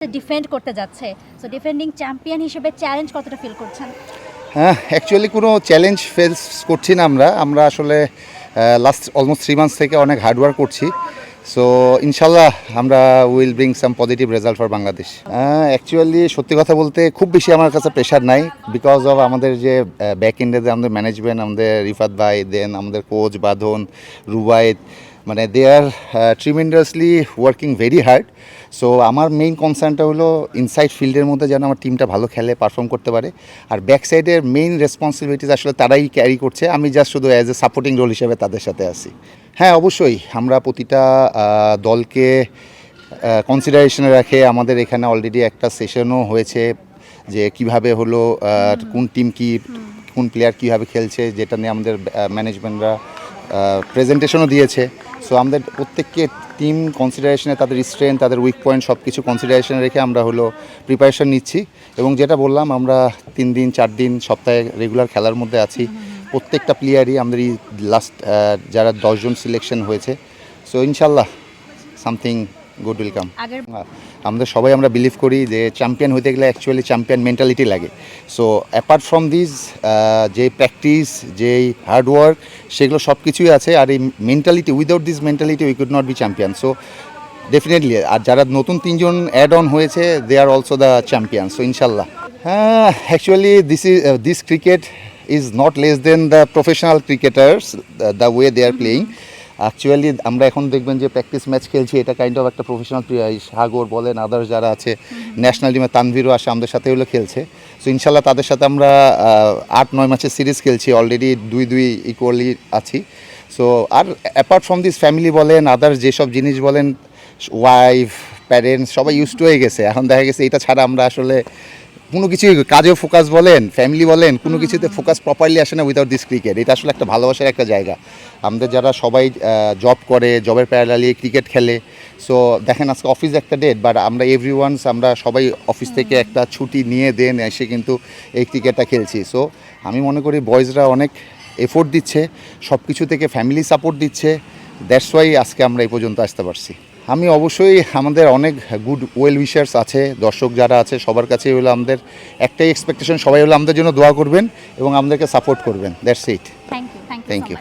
Defend করতে যাচ্ছে, so defending champion হিসেবে চ্যালেঞ্জ কতটা ফিল করছেন? হ্যাঁ, অ্যাকচুয়ালি কোনো চ্যালেঞ্জ ফেস করছি না আমরা আসলে লাস্ট অলমোস্ট 3 মান্থস থেকে অনেক হার্ডওয়ার্ক করছি। সো ইনশাল্লাহ আমরা will bring some positive result for Bangladesh. Actually সত্যি কথা বলতে খুব বেশি আমার কাছে প্রেশার নাই, বিকজ অফ আমাদের যে ব্যাক এন্ডে আমাদের ম্যানেজমেন্ট, আমাদের রিফাত ভাই, দেন আমাদের কোচ বাঁধন, রুবায়েত, মানে they are tremendously working very hard. So আমার মেইন কনসার্নটা হলো ইনসাইড ফিল্ডের মধ্যে যেন আমার টিমটা ভালো খেলে, পারফর্ম করতে পারে। আর ব্যাক সাইডের মেইন রেসপন্সিবিলিটিস আসলে তারাই ক্যারি করছে, আমি জাস্ট শুধু অ্যাজ এ সাপোর্টিং রোল হিসেবে তাদের সাথে আছি। হ্যাঁ, অবশ্যই আমরা প্রতিটা দলকে কনসিডারেশনে রাখে আমাদের এখানে অলরেডি একটা সেশনও হয়েছে যে কিভাবে হলো কোন টিম কোন প্লেয়ার কীভাবে খেলছে, যেটা নিয়ে আমাদের ম্যানেজমেন্টরা প্রেজেন্টেশনও দিয়েছে। সো আমাদের প্রত্যেককে টিম কনসিডারেশনে তাদের স্ট্রেংথ, তাদের উইক পয়েন্ট সব কিছু কনসিডারেশনে রেখে আমরা হলো প্রিপারেশন নিচ্ছি। এবং যেটা বললাম, আমরা 3 দিন 4 দিন সপ্তাহে রেগুলার খেলার মধ্যে আছি। প্রত্যেকটা প্লেয়ারই আমাদের এই লাস্ট যারা 10 জন সিলেকশন হয়েছে। সো ইনশাল্লাহ সামথিং গুড উইল কাম। আমাদের সবাই আমরা বিলিভ করি যে চ্যাম্পিয়ন হতে গেলে অ্যাকচুয়ালি চ্যাম্পিয়ন মেন্টালিটি লাগে। সো অ্যাপার্ট ফ্রম দিস যে প্র্যাকটিস, যেই হার্ডওয়ার্ক, সেগুলো সব কিছুই আছে। আর এই mentality, without this mentality we could not be champion. So definitely, আর যারা নতুন 3 জন অ্যাড অন হয়েছে, they are also the champion. So ইনশাল্লাহ। হ্যাঁ, actually this cricket is not less than the professional cricketers, the way they are playing. Actually আমরা এখন দেখবেন যে প্র্যাকটিস ম্যাচ খেলছি, এটা কাইন্ড অফ একটা প্রফেশনাল সাগর বলেন, আদার্স যারা আছে ন্যাশনাল টিমে, তানভীরও আসে আমাদের সাথে হলো খেলছে। সো ইনশাল্লাহ তাদের সাথে আমরা 8-9 ম্যাচের সিরিজ খেলছি, অলরেডি 2-2 ইকুয়ালি আছি। সো আর অ্যাপার্ট ফ্রম দিস ফ্যামিলি বলেন, আদার্স যেসব জিনিস বলেন, ওয়াইফ, প্যারেন্টস সবাই ইউজ টু হয়ে গেছে। এখন দেখা গেছে এটা ছাড়া আমরা আসলে কোনো কিছুই, কাজেও ফোকাস বলেন, ফ্যামিলি বলেন, কোনো কিছুতে ফোকাস প্রপারলি আসে না উইদাউট দিস ক্রিকেট। এটা আসলে একটা ভালোবাসার একটা জায়গা। আমাদের যারা সবাই জব করে, জবের প্যারালালি ক্রিকেট খেলে। সো দেখেন আজকে অফিস একটা ডেট, বাট আমরা আমরা সবাই অফিস থেকে একটা ছুটি নিয়ে দেন এসে কিন্তু এই ক্রিকেটটা খেলছি। সো আমি মনে করি বয়েজরা অনেক এফোর্ট দিচ্ছে, সব কিছু থেকে ফ্যামিলি সাপোর্ট দিচ্ছে। দ্যাটস ওয়াই আজকে আমরা এই পর্যন্ত আসতে পারছি। আমি অবশ্যই, আমাদের অনেক গুড ওয়েল উইশার্স আছে, দর্শক যারা আছে সবার কাছেই হলো আমাদের একটাই এক্সপেকটেশন, সবাই হলো আমাদের জন্য দোয়া করবেন এবং আমাদেরকে সাপোর্ট করবেন। That's it. Thank you thank you.